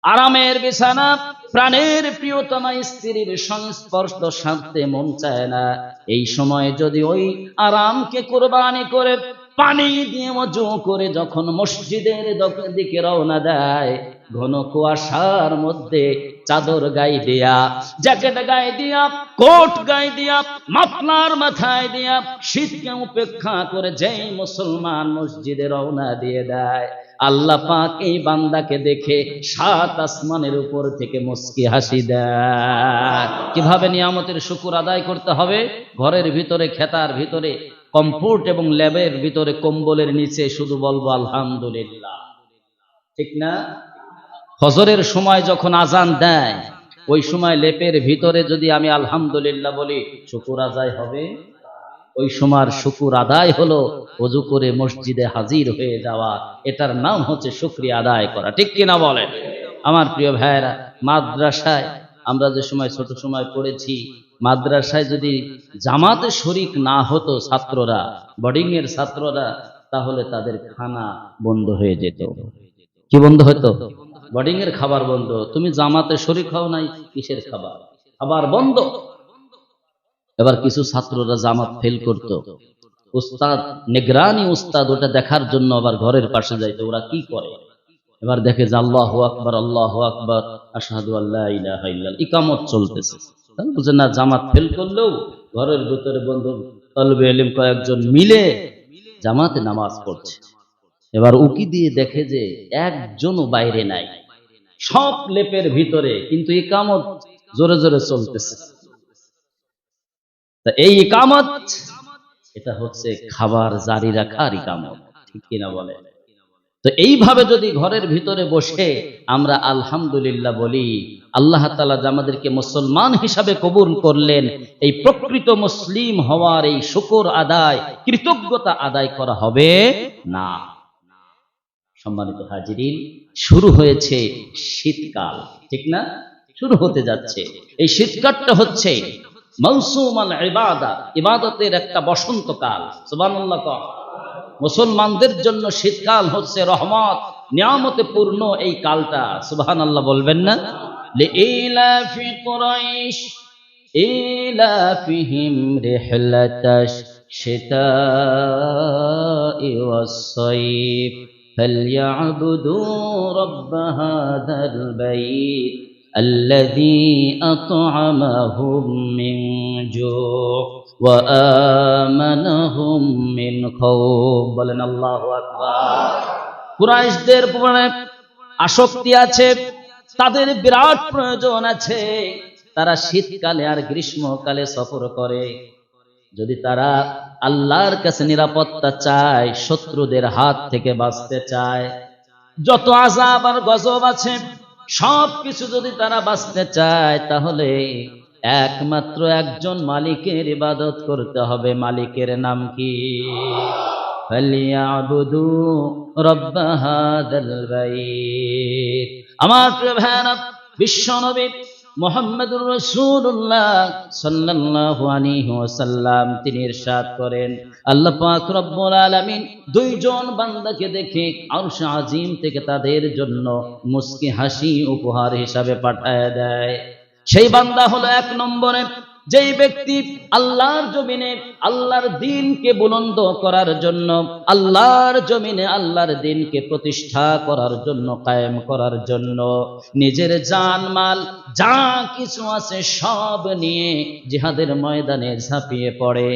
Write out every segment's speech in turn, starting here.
আরামের বিছানা, প্রাণের প্রিয়তমা স্ত্রীর সংস্পর্শ সারতে মন চায় না। এই সময় যদি ওই আরামকে কুরবানি করে পানি দিয়ে ওযু করে যখন মসজিদের দিকে রওনা দেয়, ঘন কুয়াশার মধ্যে চাদর গায়ে দিয়া, জ্যাকেট গায়ে দিয়া, কোট গায়ে দিয়া, মাফলার মাথায় দিয়া, শীতকে উপেক্ষা করে যেই মুসলমান মসজিদে রওনা দিয়ে দেয়, আল্লাহ পাক এই বান্দাকে দেখে 7 আসমানের উপর থেকে মুস্কি হাসি দেয়। কিভাবে নিয়ামতের শুকর আদায় করতে হবে? ঘরের ভিতরে, খেতার ভিতরে, কমফোর্ট এবং ল্যাবের ভিতরে, কম্বলের নিচে শুধু বলবো আলহামদুলিল্লাহ, ঠিক না? ফজরের সময় যখন আজান দেয়, ওই সময় লেপের ভিতরে যদি আমি আলহামদুলিল্লাহ বলি, শুকর আদায় হবে? ওই সময় শুকর আদায় হলো ওযু করে মসজিদে হাজির হয়ে যাওয়া। এটার নাম হচ্ছে শুকরিয়া আদায় করা, ঠিক কিনা বলেন? আমার প্রিয় ভাইয়েরা, মাদ্রাসায় আমরা যে সময় ছোট সময় পড়েছি, মাদ্রাসায় যদি জামাতে শরীক না হতো ছাত্ররা, বোর্ডিং এর ছাত্ররা, তাহলে তাদের খানা বন্ধ হয়ে যেত। কি বন্ধ হতো? বোর্ডিং এর খাবার বন্ধ। তুমি জামাতে শরীক হও নাই, কিসের খাবার? খাবার বন্ধ। এবার কিছু ছাত্ররা জামাত ফেল করত, উস্তাদ, নিগরানি উস্তাদ, ওটা দেখার জন্য আবার ঘরের পাশে যাইতো। ওরা কি করে? এবার দেখে যে আল্লাহু আকবার, আল্লাহু আকবার, আশহাদু আল্লা ইলাহা ইল্লাল্লাহ, ইকামত চলতেছে। তাহলে বুঝেন না, জামাত ফেল করলেও ঘরের ভিতরে বন্ধু তলবে ইলম কয়েকজন মিলে জামাতে নামাজ পড়ছে। এবার উকি দিয়ে দেখে যে একজনও বাইরে নাই, সব লেপের ভিতরে, কিন্তু ইকামত জোরে জোরে চলতেছে। তা এই ইকামত, এটা হচ্ছে খাবার জারি রাখার ইকামত, ঠিক কিনা বলে? তো এইভাবে যদি ঘরের ভিতরে বসে আমরা আলহামদুলিল্লাহ বলি, আল্লাহ তাআলা আমাদেরকে মুসলমান হিসাবে কবুল করলেন। এই প্রকৃত মুসলিম হওয়ার এই শুকর আদায়, কৃতজ্ঞতা আদায় করা হবে না। সম্মানিত হাজিরিন, শুরু হয়েছে শীতকাল, ঠিক না? শুরু হতে যাচ্ছে। এই শীতকালটা হচ্ছে মৌসুম আল ইবাদা, ইবাদতের একটা বসন্তকাল। সুবহানাল্লাহ। মুসলমানদের জন্য শীতকাল হচ্ছে রহমত, নিয়ামতে পূর্ণ এই কালটা। সুবহানাল্লাহ বলবেন না? লিইলাফি কুরাইশ ইলাফিহিম রিহলাতাশ শিতাই ওয়াস সাইফ ফালইয়াবুদু রাব্ব হাযাল বাইত الذي أطعمهم من جوع وآمنهم من خوف। বলেন আল্লাহু আকবার। কুরাইশদের উপরে আসক্তি আছে, তাদের বিরাট প্রয়োজন আছে। তারা শীতকালে আর গ্রীষ্মকালে সফর করে। যদি তারা আল্লাহর কাছে নিরাপত্তা চায়, শত্রুদের হাত থেকে বাঁচতে চায়, যত আযাব আর গজব আছে সবকিছু যদি তারা বাঁচতে চায়, তাহলে একমাত্র একজন মালিকের ইবাদত করতে হবে। মালিকের নাম কি? ফালিয়াবুদু রাব্ব হাযাল বাইত। আমার প্রিয় ভাইরা, বিশ্বনবী মুহাম্মদুর রাসূলুল্লাহ সাল্লাল্লাহু আলাইহি ওয়াসাল্লাম তিনি ইরশাদ করেন, আল্লাহ পাক রব্বুল আলামিন দুইজন বান্দাকে দেখে আরশে আজিম থেকে তাদের জন্য মুস্কি হাসি উপহার হিসাবে পাঠায় দেয়। সেই বান্দা হলো 1 নম্বরে যেই ব্যক্তি আল্লাহর জমিনে আল্লাহর দ্বীনকে বুলন্দ করার জন্য, আল্লাহর জমিনে আল্লাহর দ্বীনকে প্রতিষ্ঠা করার জন্য, কায়েম করার জন্য নিজের জান মাল যা কিছু আছে সব নিয়ে জিহাদের ময়দানে ঝাঁপিয়ে পড়ে।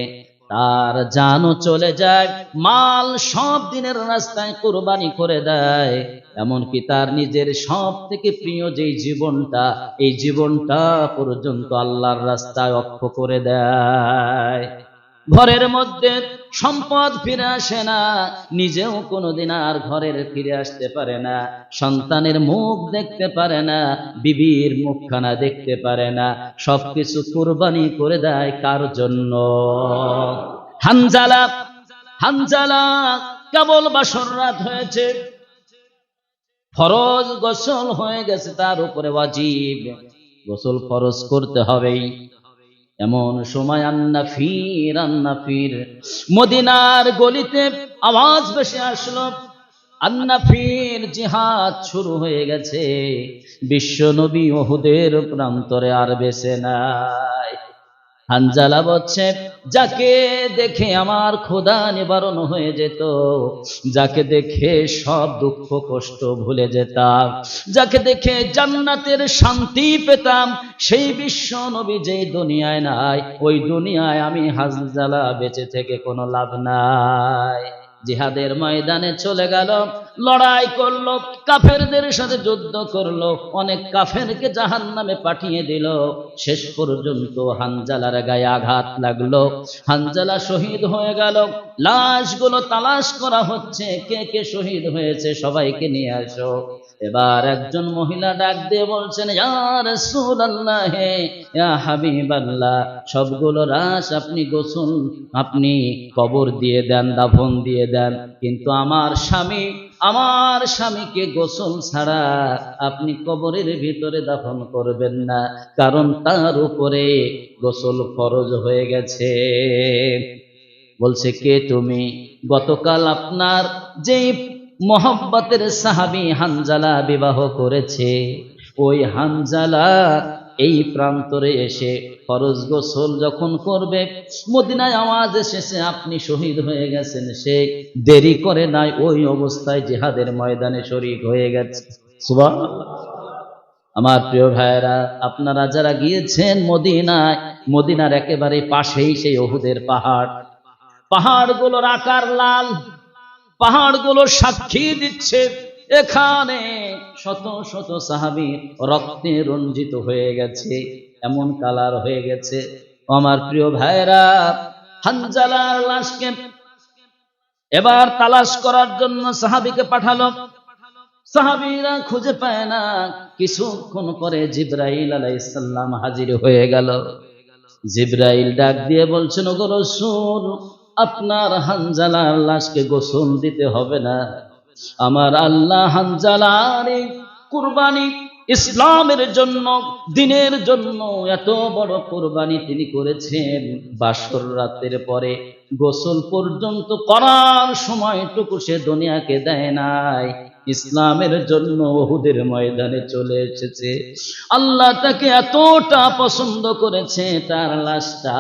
তার জানও চলে যায়, মাল সব দিনের রাস্তায় কুরবানি করে দেয়, এমনকি তার নিজের সব থেকে প্রিয় যেই জীবনটা, এই জীবনটা পর্যন্ত আল্লাহর রাস্তায় অক্ষ করে দেয়। ঘরের মধ্যে সম্পদ ফিরে আসে না, নিজেও কোনোদিন আর ঘরের ফিরে আসতে পারে না, সন্তানের মুখ দেখতে পারে না, বিবির মুখখানা দেখতে পারে না, সবকিছু কুরবানি করে দেয় কার জন্য? হানজালা কেবল বাসর রাত হয়েছে, ফরজ গোসল হয়ে গেছে, তার উপরে ওয়াজিব গোসল ফরজ করতে হবেই। এমন সময় আন্নাফির মদিনার গলিতে আওয়াজ ভেসে আসলো। আন্নাফির জিহাদ শুরু হয়ে গেছে। বিশ্ব নবী উহুদের প্রান্তরে আর বেঁচে নাই। হানজালা বলছে, যাকে দেখে আমার ক্ষুধা নিবারণ হয়ে যেত, যাকে দেখে সব দুঃখ কষ্ট ভুলে যেতাম, যাকে দেখে জান্নাতের শান্তি পেতাম, সেই বিশ্ব নবী যে দুনিয়ায় নাই, ওই দুনিয়ায় আমি হানজালা বেঁচে থেকে কোনো লাভ নাই। জিহাদের ময়দানে চলে গেল, লড়াই করলো, কাফেরদের সাথে যুদ্ধ করলো, অনেক কাফেরকে জাহান্নামে পাঠিয়ে দিল। শেষ পর্যন্ত হানজালার গায়ে আঘাত লাগলো, হানজালা শহীদ হয়ে গেল। লাশগুলো তালাশ করা হচ্ছে, কে কে শহীদ হয়েছে সবাইকে নিয়ে আসো। এবার একজন মহিলা ডাক দিয়ে বলছেন, ইয়া রাসূলুল্লাহ, ইয়া হাবিবাল্লাহ, সবগুলো লাশ আপনি গোসল, আপনি কবর দিয়ে দেন, দাফন দিয়ে দেন, কিন্তু আমার স্বামীকে গোসল ছাড়া আপনি কবরের ভিতরে দাফন করবেন না, কারণ তার উপরে গোসল ফরজ হয়ে গেছে। বলছে, কে তুমি? গতকাল আপনার যেই মোহাব্বতের সাহাবী হানজালা বিবাহ করেছে, ওই হানজালা এই প্রান্তরে এসে ফরজ গোসল যখন করবে, মদিনায় আওয়াজ এসেছে আপনি শহীদ হয়ে গেছেন, সে দেরি করে নাই, ওই অবস্থায় জিহাদের ময়দানে শরীক হয়ে গেছে। সুবহানাল্লাহ। আমার প্রিয় ভাইয়েরা, আপনারা যারা গিয়েছেন মদিনায়, মদিনার একেবারে পাশেই সেই উহুদের পাহাড়গুলোর আকার লাল, পাহাড়গুলো সাক্ষী দিচ্ছে এখানে শত শত সাহাবী রক্তে রঞ্জিত হয়ে গেছে, এমন কালার হয়ে গেছে। আমার প্রিয় ভাইরা, হানজালার লাশকে এবার তালাশ করার জন্য সাহাবীকে পাঠালো। সাহাবীরা খুঁজে পায় না। কিছুক্ষণ পরে জিবরাইল আলাইহিস সালাম হাজির হয়ে গেল। জিবরাইল ডাক দিয়ে বলছেন, ওগো রাসূল, আপনার হানজালার লাশকে গোসল দিতে হবে না। আমার আল্লাহ হানজালার কুরবানি, ইসলামের জন্য, দ্বীনের জন্য এত বড় কুরবানি তিনি করেছেন, বাসর রাতের পরে গোসল পর্যন্ত করার সময়টুকু সে দুনিয়াকে দেয় নাই, ইসলামের জন্য উহুদের ময়দানে চলে এসেছে। আল্লাহ তাকে এতটা পছন্দ করেছে, তার লাশটা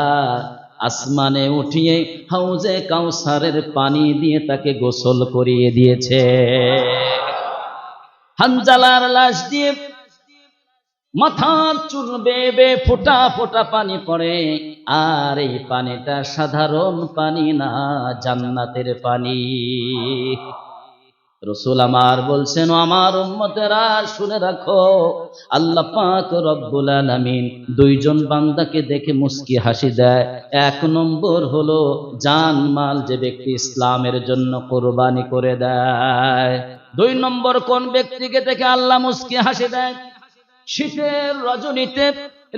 আসমানে উঠিয়ে হাউজে কাউসারের পানি দিয়ে তাকে গোসল করিয়ে দিয়েছে। হানজালার লাশ দিয়ে মাথার চুল বেয়ে বেয়ে ফোঁটা ফোঁটা পানি পড়ে, আর এই পানিটা সাধারণ পানি না, জান্নাতের পানি। রাসূল আমার বলছেন, আমার উম্মতেরা শুনে রাখো, আল্লাহ পাক রব্বুল আলামিন দুইজন বান্দাকে দেখে মুস্কি হাসি দেয়। এক নম্বর হলো জান মাল যে ব্যক্তি ইসলামের জন্য কুরবানি করে দেয়। দুই নম্বর কোন ব্যক্তিকে দেখে আল্লাহ মুস্কি হাসি দেয়? শীতের রজনীতে,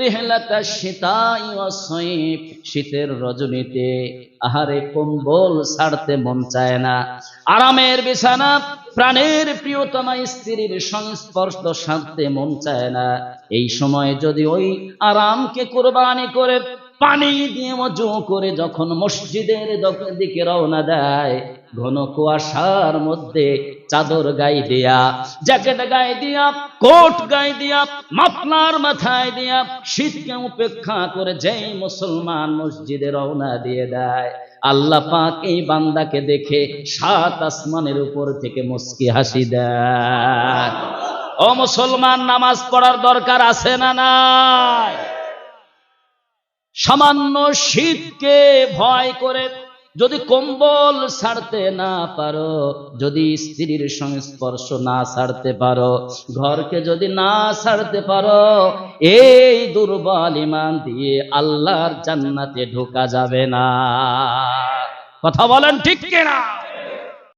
রিহলাতাশ শীতাই ওয়াস সাইফ, শীতের রজনীতে আহারে কম্বল ছাড়তে মন চায় না, আরামের বিছানা, প্রাণের প্রিয়তমা স্ত্রীর সংস্পর্শ সারতে মন চায় না। এই সময় যদি ওই আরামকে কুরবানি করে পানি দিয়ে ওযু করে যখন মসজিদের দিকে রওনা দেয়, ঘন কুয়াশার মধ্যে চাদর গায়ে দিয়া, জ্যাকেট গায়ে দিয়া, কোট গায়ে দিয়া, মাফলার মাথায় দিয়া, শীতকে উপেক্ষা করে যেই মুসলমান মসজিদে রওনা দিয়ে দেয়, আল্লাহ পাক এই বান্দাকে দেখে সাত আসমানের উপর থেকে মুস্কি হাসি দেয়। ও মুসলমান, নামাজ পড়ার দরকার আছে না নাই? সামান্য শীতকে ভয় করে যদি কম্বল ছাড়তে না পারো, যদি স্ত্রীর সংস্পর্শ না ছাড়তে পারো, ঘরকে যদি না ছাড়তে পারো, এই দুর্বল ঈমান দিয়ে আল্লাহর জান্নাতে ঢোকা যাবে না। কথা বলেন ঠিক কিনা?